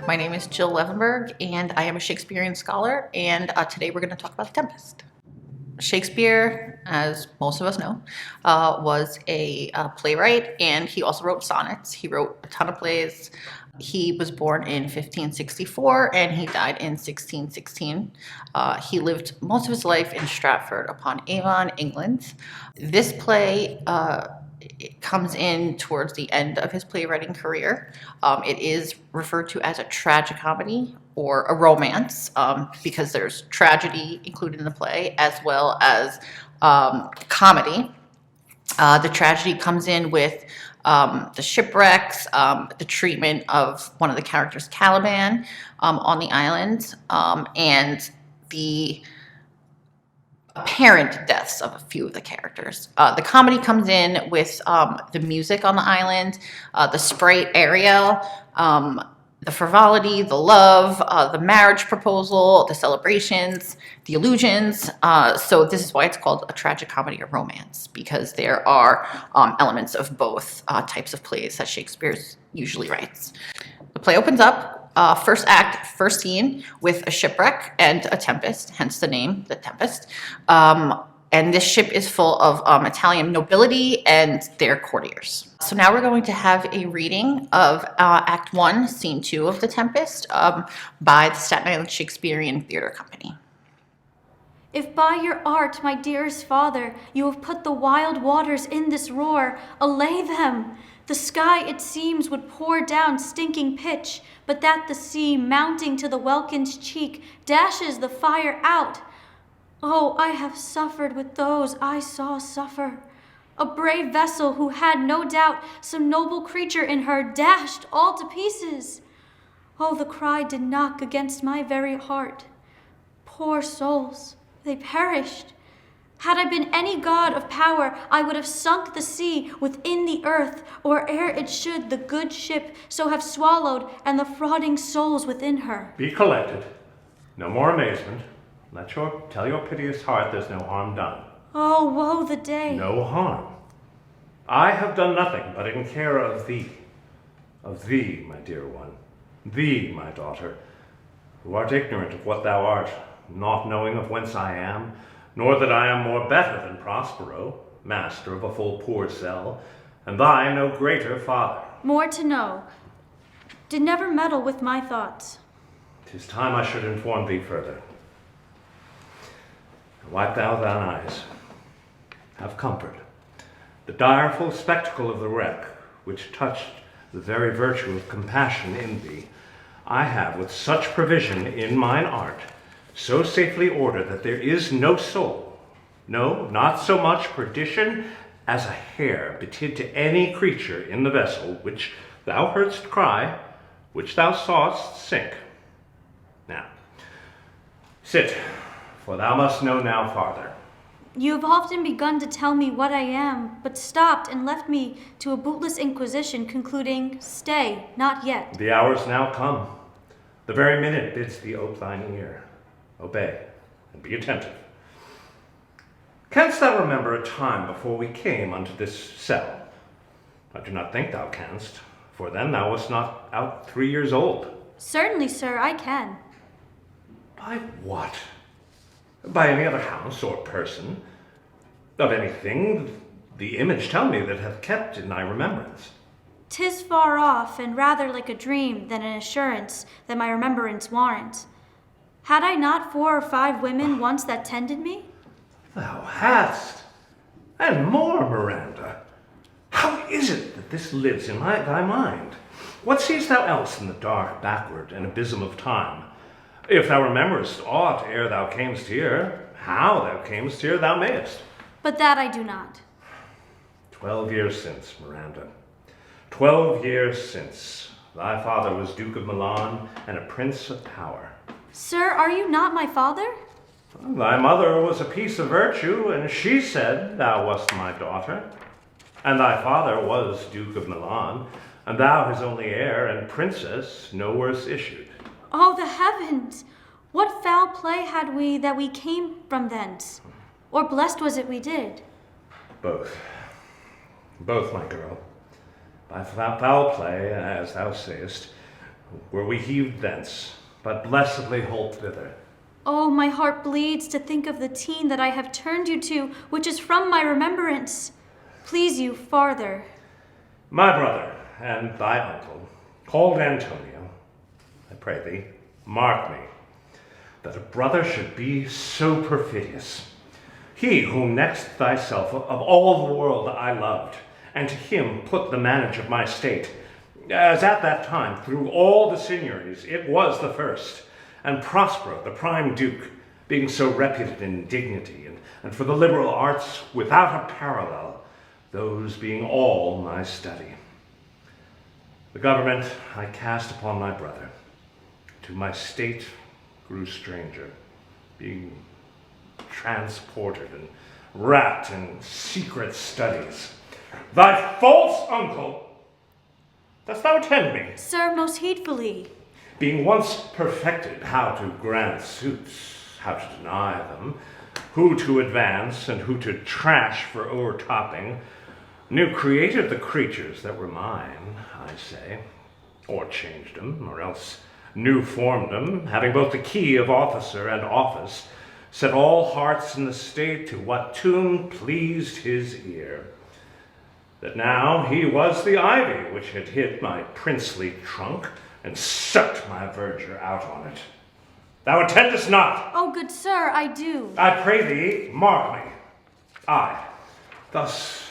My name is Jill Levenberg, and I am a Shakespearean scholar, and today we're going to talk about The Tempest. Shakespeare, as most of us know, was a playwright, and he also wrote sonnets. He wrote a ton of plays. He was born in 1564, and he died in 1616. He lived most of his life in Stratford-upon-Avon, England. This play it comes in towards the end of his playwriting career. It is referred to as a tragicomedy or a romance because there's tragedy included in the play as well as comedy. The tragedy comes in with the shipwrecks, the treatment of one of the characters, Caliban, on the island, and the apparent deaths of a few of the characters. The comedy comes in with the music on the island, the sprite Ariel, the frivolity, the love, the marriage proposal, the celebrations, the illusions. So this is why it's called a tragic comedy or romance, because there are elements of both types of plays that Shakespeare usually writes. The play opens up, first act, first scene, with a shipwreck and a tempest, hence the name, The Tempest. And this ship is full of Italian nobility and their courtiers. So now we're going to have a reading of Act 1, Scene 2 of The Tempest by the Staten Island Shakespearean Theatre Company. If by your art, my dearest father, you have put the wild waters in this roar, allay them. The sky, it seems, would pour down stinking pitch, but that the sea, mounting to the welkin's cheek, dashes the fire out. Oh, I have suffered with those I saw suffer. A brave vessel who had no doubt some noble creature in her dashed all to pieces. Oh, the cry did knock against my very heart. Poor souls, they perished. Had I been any god of power, I would have sunk the sea within the earth, or ere it should the good ship so have swallowed, and the frauding souls within her. Be collected. No more amazement. Tell your piteous heart there's no harm done. Oh, woe the day. No harm. I have done nothing but in care of thee. Of thee, my dear one. Thee, my daughter, who art ignorant of what thou art, not knowing of whence I am, nor that I am more better than Prospero, master of a full poor cell, and thy no greater father. More to know. Did never meddle with my thoughts. 'Tis time I should inform thee further. Wipe thou thine eyes. Have comfort. The direful spectacle of the wreck, which touched the very virtue of compassion in thee, I have with such provision in mine art, so safely ordered that there is no soul, no, not so much perdition as a hair betid to any creature in the vessel which thou heardst cry, which thou sawest sink. Now, sit, for thou must know now farther. You have often begun to tell me what I am, but stopped and left me to a bootless inquisition, concluding, stay, not yet. The hour's now come. The very minute bids thee ope thine ear. Obey, and be attentive. Canst thou remember a time before we came unto this cell? I do not think thou canst, for then thou wast not out 3 years old. Certainly, sir, I can. By what? By any other house or person? Of anything, the image tell me that hath kept in thy remembrance. 'Tis far off, and rather like a dream than an assurance that my remembrance warrants. Had I not 4 or 5 women once that tended me? Thou hast, and more, Miranda. How is it that this lives in thy mind? What seest thou else in the dark, backward, and abysm of time? If thou rememberest aught ere thou camest here, how thou camest here thou mayest. But that I do not. 12 years since, Miranda. 12 years since, thy father was Duke of Milan and a prince of power. Sir, are you not my father? Thy mother was a piece of virtue, and she said thou wast my daughter. And thy father was Duke of Milan, and thou his only heir and princess, no worse issued. Oh, the heavens! What foul play had we that we came from thence? Or blessed was it we did? Both. Both, my girl. By foul play, as thou sayest, were we heaved thence, but blessedly holp thither. Oh, my heart bleeds to think of the teen that I have turned you to, which is from my remembrance. Please you farther. My brother and thy uncle, called Antonio, I pray thee, mark me, that a brother should be so perfidious. He whom next thyself of all the world I loved, and to him put the manage of my state, as at that time through all the signories it was the first, and Prospero the prime duke, being so reputed in dignity, and for the liberal arts without a parallel, those being all my study. The government I cast upon my brother, to my state grew stranger, being transported and wrapped in secret studies. Thy false uncle, dost thou attend me? Sir, most heedfully. Being once perfected how to grant suits, how to deny them, who to advance and who to trash for o'ertopping, new created the creatures that were mine, I say, or changed them, or else new formed them, having both the key of officer and office, set all hearts in the state to what tune pleased his ear. That now he was the ivy which had hid my princely trunk, and sucked my verdure out on it. Thou attendest not! Oh, good sir, I do. I pray thee, mark me. I, thus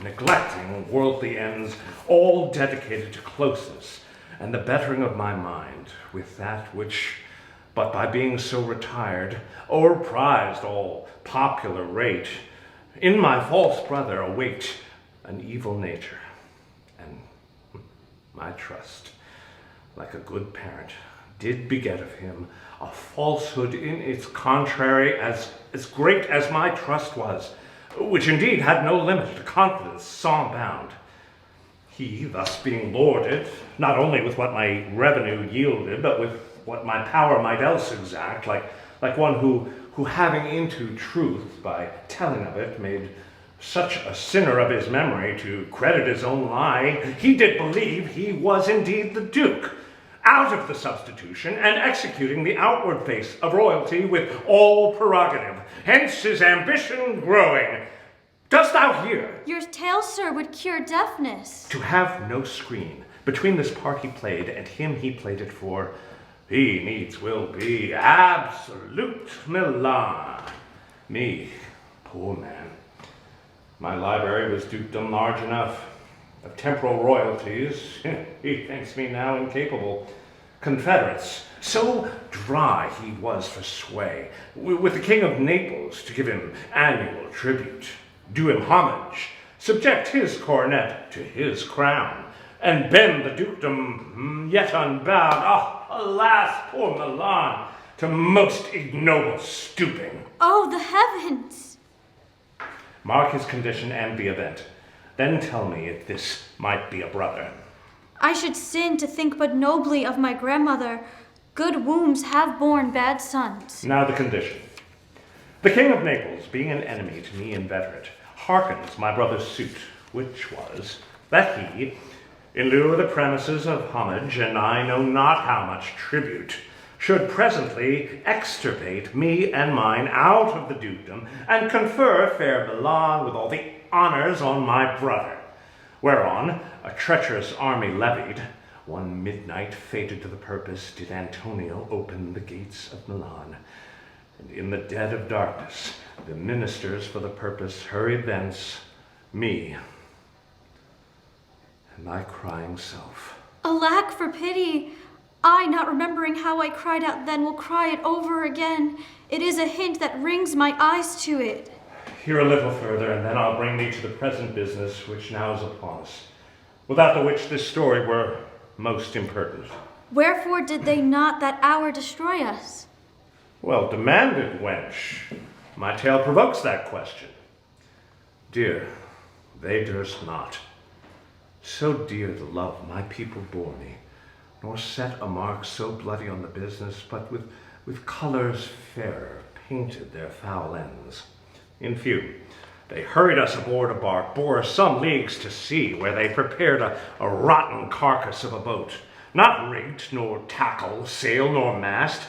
neglecting worldly ends, all dedicated to closeness, and the bettering of my mind, with that which, but by being so retired, o'erprized all popular rate, in my false brother await an evil nature, and my trust, like a good parent, did beget of him a falsehood in its contrary as great as my trust was, which indeed had no limit to confidence sans bound. He thus being lorded, not only with what my revenue yielded, but with what my power might else exact, like one who having into truth, by telling of it, made such a sinner of his memory to credit his own lie, he did believe he was indeed the duke, out of the substitution, and executing the outward face of royalty with all prerogative, hence his ambition growing. Dost thou hear? Your tale, sir, would cure deafness. To have no screen between this part he played and him he played it for, he needs will be absolute Milan. Me, poor man, my library was dukedom large enough. Of temporal royalties, he thinks me now incapable. Confederates, so dry he was for sway, with the king of Naples to give him annual tribute, do him homage, subject his coronet to his crown, and bend the dukedom yet unbowed, alas, poor Milan, to most ignoble stooping. Oh, the heavens! Mark his condition and the event. Then tell me if this might be a brother. I should sin to think but nobly of my grandmother. Good wombs have borne bad sons. Now the condition. The king of Naples, being an enemy to me inveterate, hearkens my brother's suit, which was, that he, in lieu of the premises of homage, and I know not how much tribute, should presently extirpate me and mine out of the dukedom, and confer fair Milan with all the honors on my brother. Whereon a treacherous army levied, one midnight fated to the purpose, did Antonio open the gates of Milan. And in the dead of darkness, the ministers for the purpose hurried thence, me and my crying self. Alack for pity! I, not remembering how I cried out then, will cry it over again. It is a hint that rings my eyes to it. Hear a little further, and then I'll bring thee to the present business which now is upon us, without the which this story were most impertinent. Wherefore did they not that hour destroy us? Well demanded, wench. My tale provokes that question. Dear, they durst not. So dear the love my people bore me, nor set a mark so bloody on the business, but with colors fairer painted their foul ends. In few, they hurried us aboard a bark, bore us some leagues to sea, where they prepared a rotten carcass of a boat, not rigged, nor tackle, sail, nor mast.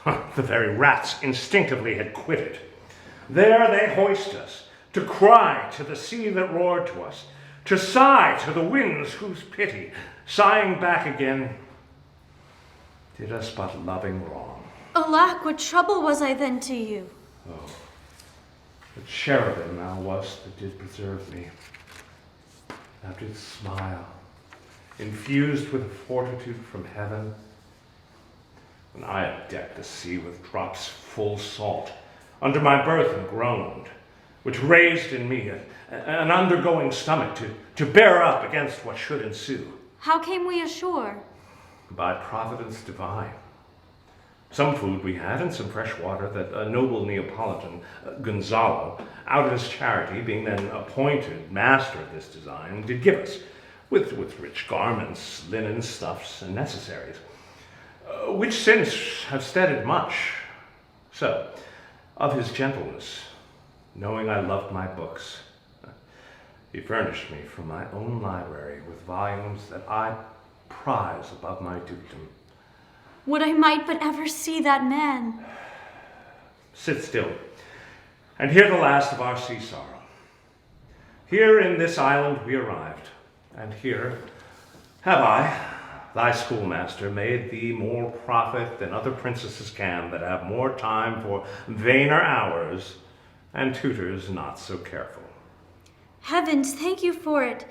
The very rats instinctively had quitted. There they hoist us, to cry to the sea that roared to us, to sigh to the winds whose pity, sighing back again, did us but loving wrong. Alack, what trouble was I then to you? Oh, the cherubim thou wast that did preserve me. Thou didst smile, infused with fortitude from heaven, when I had decked the sea with drops full salt, under my burthen groaned, which raised in me an undergoing stomach to bear up against what should ensue. How came we ashore? By providence divine. Some food we had, and some fresh water that a noble Neapolitan, Gonzalo, out of his charity, being then appointed master of this design, did give us, with rich garments, linen, stuffs, and necessaries, which since have steaded much. So, of his gentleness, knowing I loved my books, he furnished me from my own library with volumes that I prize above my dukedom. Would I might but ever see that man. Sit still, and hear the last of our sea sorrow. Here in this island we arrived, and here have I, thy schoolmaster, made thee more profit than other princesses can that have more time for vainer hours and tutors not so careful. Heavens, thank you for it.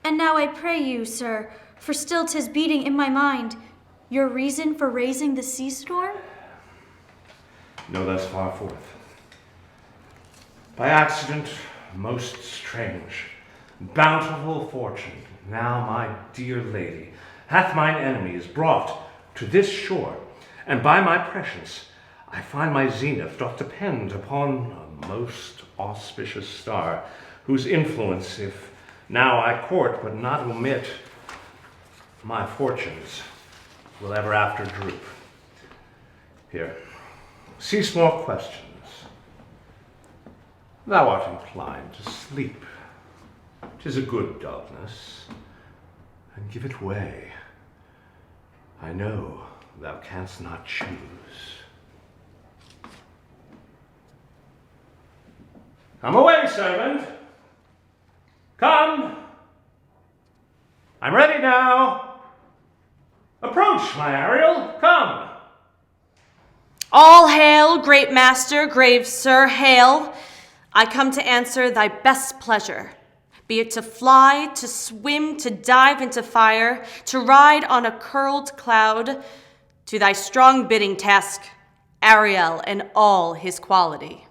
And now I pray you, sir, for still 'tis beating in my mind, your reason for raising the sea storm? No thus far forth. By accident most strange, bountiful fortune, now my dear lady, hath mine enemies brought to this shore, and by my prescience I find my zenith doth depend upon a most auspicious star, whose influence, if now I court but not omit, my fortunes will ever after droop. Here, cease more questions. Thou art inclined to sleep. 'Tis a good dullness, and give it way. I know thou canst not choose. Come away, servant. Come. I'm ready now. Approach, my Ariel, come. All hail, great master, grave sir, hail. I come to answer thy best pleasure, be it to fly, to swim, to dive into fire, to ride on a curled cloud, to thy strong bidding task, Ariel and all his quality.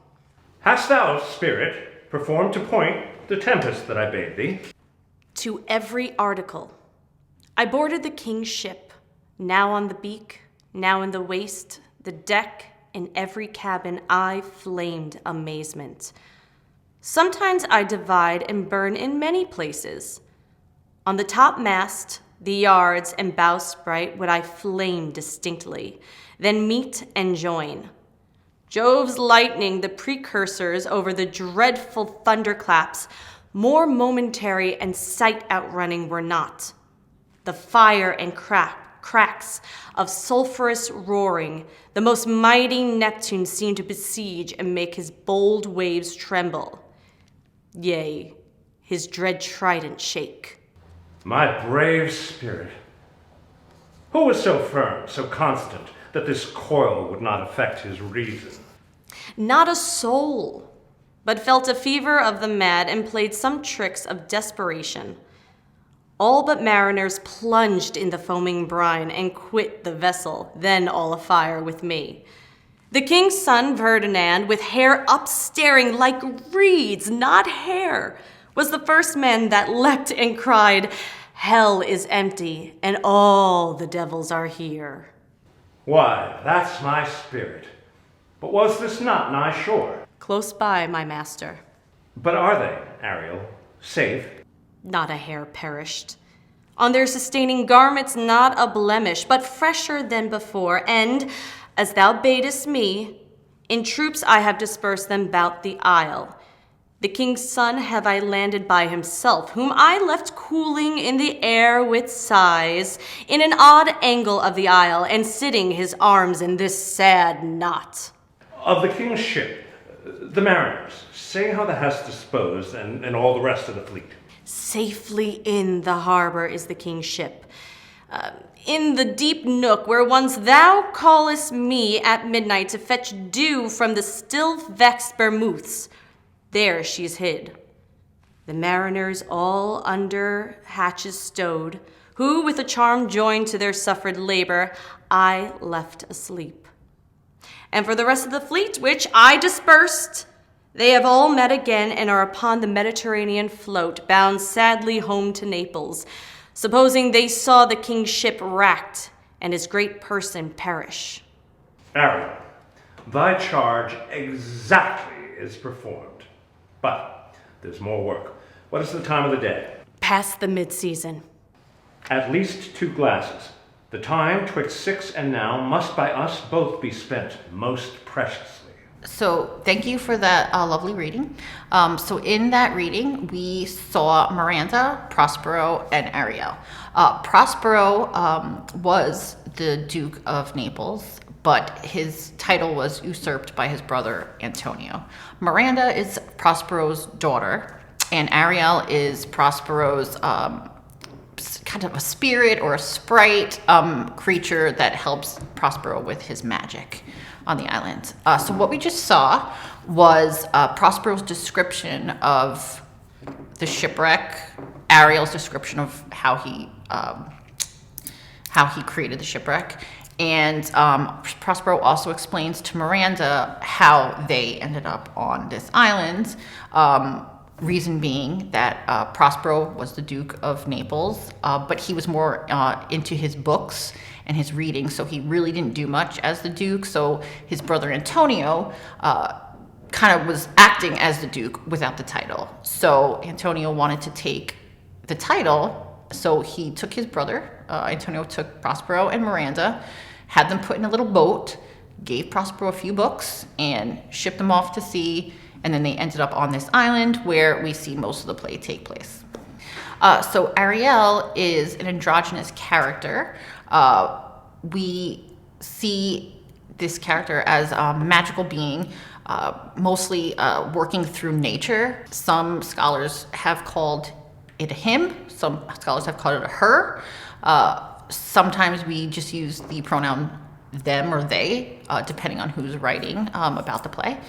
Hast thou, spirit, performed to point the tempest that I bade thee? To every article. I boarded the king's ship, now on the beak, now in the waist, the deck, in every cabin I flamed amazement. Sometimes I divide and burn in many places. On the top mast, the yards and bowsprit would I flame distinctly, then meet and join. Jove's lightning, the precursors over the dreadful thunderclaps, more momentary and sight outrunning were not. The fire and cracks of sulphurous roaring, the most mighty Neptune seemed to besiege and make his bold waves tremble. Yea, his dread trident shake. My brave spirit, who was so firm, so constant, that this coil would not affect his reason? Not a soul, but felt a fever of the mad and played some tricks of desperation. All but mariners plunged in the foaming brine and quit the vessel, then all afire with me. The king's son, Ferdinand, with hair upstaring like reeds, not hair, was the first man that leapt and cried, "Hell is empty, and all the devils are here." Why, that's my spirit. But was this not nigh shore? Close by, my master. But are they, Ariel, safe? Not a hair perished. On their sustaining garments not a blemish, but fresher than before, and, as thou badest me, in troops I have dispersed them 'bout the isle. The king's son have I landed by himself, whom I left cooling in the air with sighs, in an odd angle of the isle, and sitting his arms in this sad knot. Of the king's ship, the mariners, say how thou hast disposed, and all the rest of the fleet. Safely in the harbor is the king's ship, in the deep nook where once thou callest me at midnight to fetch dew from the still vexed Bermuths. There she's hid. The mariners all under hatches stowed, who with a charm joined to their suffered labor, I left asleep. And for the rest of the fleet, which I dispersed, they have all met again and are upon the Mediterranean float, bound sadly home to Naples, supposing they saw the king's ship wracked and his great person perish. Ariel, thy charge exactly is performed. But there's more work. What is the time of the day? Past the mid-season. At least 2 glasses. The time twixt 6 and now must by us both be spent most preciously. So thank you for that lovely reading. So in that reading, we saw Miranda, Prospero, and Ariel. Prospero was the Duke of Naples, but his title was usurped by his brother Antonio. Miranda is Prospero's daughter, and Ariel is Prospero's kind of a spirit or a sprite creature that helps Prospero with his magic on the island. So what we just saw was Prospero's description of the shipwreck, Ariel's description of how he created the shipwreck, and Prospero also explains to Miranda how they ended up on this island. Reason being that Prospero was the Duke of Naples, but he was more into his books and his reading, so he really didn't do much as the Duke. So his brother Antonio kind of was acting as the Duke without the title. So Antonio wanted to take the title, so he took his brother, Antonio took Prospero and Miranda, had them put in a little boat, gave Prospero a few books, and shipped them off to sea. And then they ended up on this island where we see most of the play take place. So Ariel is an androgynous character. We see this character as a magical being, mostly working through nature. Some scholars have called it a him. Some scholars have called it a her. Sometimes we just use the pronoun them or they, depending on who's writing about the play.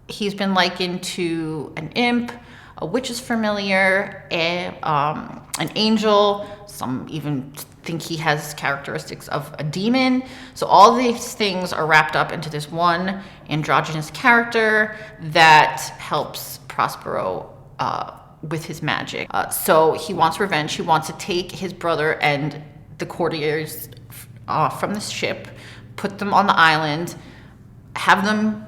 He's been likened to an imp, a witch's familiar, an angel. Some even think he has characteristics of a demon. So all these things are wrapped up into this one androgynous character that helps Prospero with his magic. So he wants revenge. He wants to take his brother and the courtiers from the ship, put them on the island, have them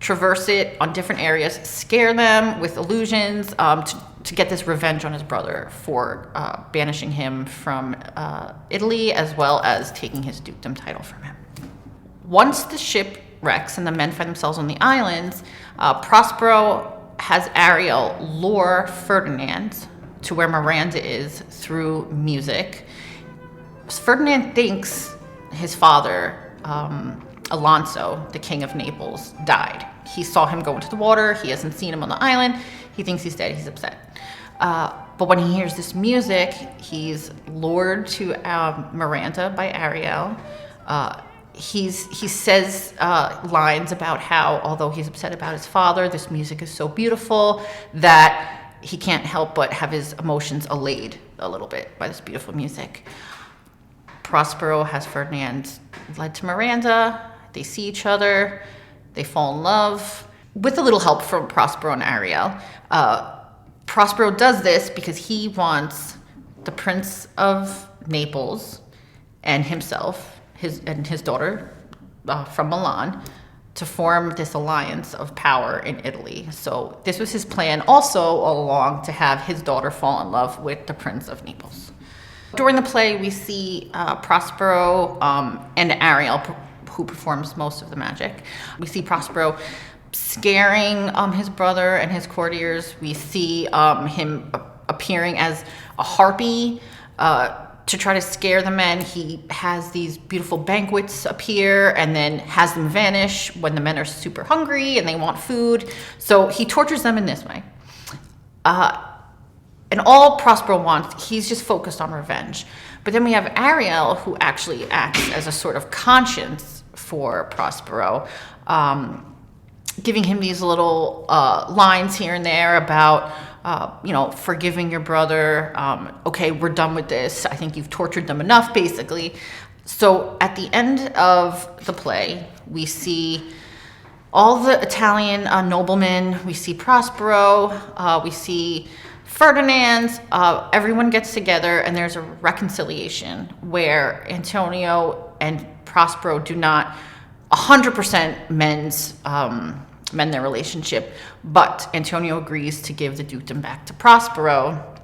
traverse it on different areas, scare them with illusions to get this revenge on his brother for banishing him from Italy, as well as taking his dukedom title from him. Once the ship wrecks and the men find themselves on the islands, Prospero has Ariel lure Ferdinand to where Miranda is through music. Ferdinand thinks his father, Alonso, the king of Naples, died. He saw him go into the water. He hasn't seen him on the island. He thinks he's dead. He's upset. But when he hears this music, he's lured to Miranda by Ariel. He says lines about how, although he's upset about his father, this music is so beautiful that he can't help but have his emotions allayed a little bit by this beautiful music. Prospero has Ferdinand led to Miranda. They see each other. They fall in love with a little help from Prospero and Ariel. Prospero does this because he wants the Prince of Naples and himself, his daughter from Milan, to form this alliance of power in Italy. So this was his plan also all along, to have his daughter fall in love with the Prince of Naples. During the play, we see Prospero and Ariel, who performs most of the magic. We see Prospero scaring his brother and his courtiers. We see him appearing as a harpy to try to scare the men. He has these beautiful banquets appear and then has them vanish when the men are super hungry and they want food. So he tortures them in this way. And all Prospero wants, he's just focused on revenge. But then we have Ariel, who actually acts as a sort of conscience for Prospero, giving him these little lines here and there about, forgiving your brother. Okay, we're done with this. I think you've tortured them enough, basically. So at the end of the play, we see all the Italian noblemen. We see Prospero. We see Ferdinand. Everyone gets together, and there's a reconciliation where Antonio and Prospero do not 100% mend their relationship, but Antonio agrees to give the dukedom back to Prospero,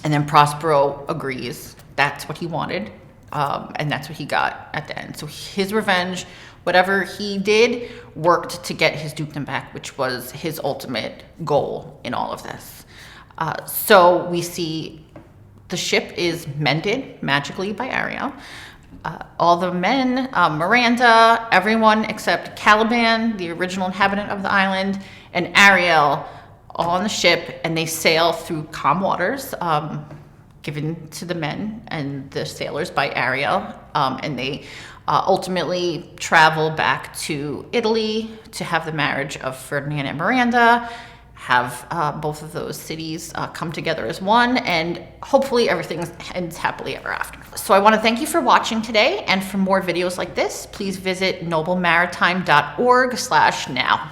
and then Prospero agrees that's what he wanted, and that's what he got at the end. So his revenge, whatever he did, worked to get his dukedom back, which was his ultimate goal in all of this. So we see the ship is mended magically by Ariel. All the men, Miranda, everyone except Caliban, the original inhabitant of the island, and Ariel, all on the ship, and they sail through calm waters, given to the men and the sailors by Ariel, and they ultimately travel back to Italy to have the marriage of Ferdinand and Miranda, have both of those cities come together as one, and hopefully everything ends happily ever after. So I want to thank you for watching today, and for more videos like this, please visit noblemaritime.org/now.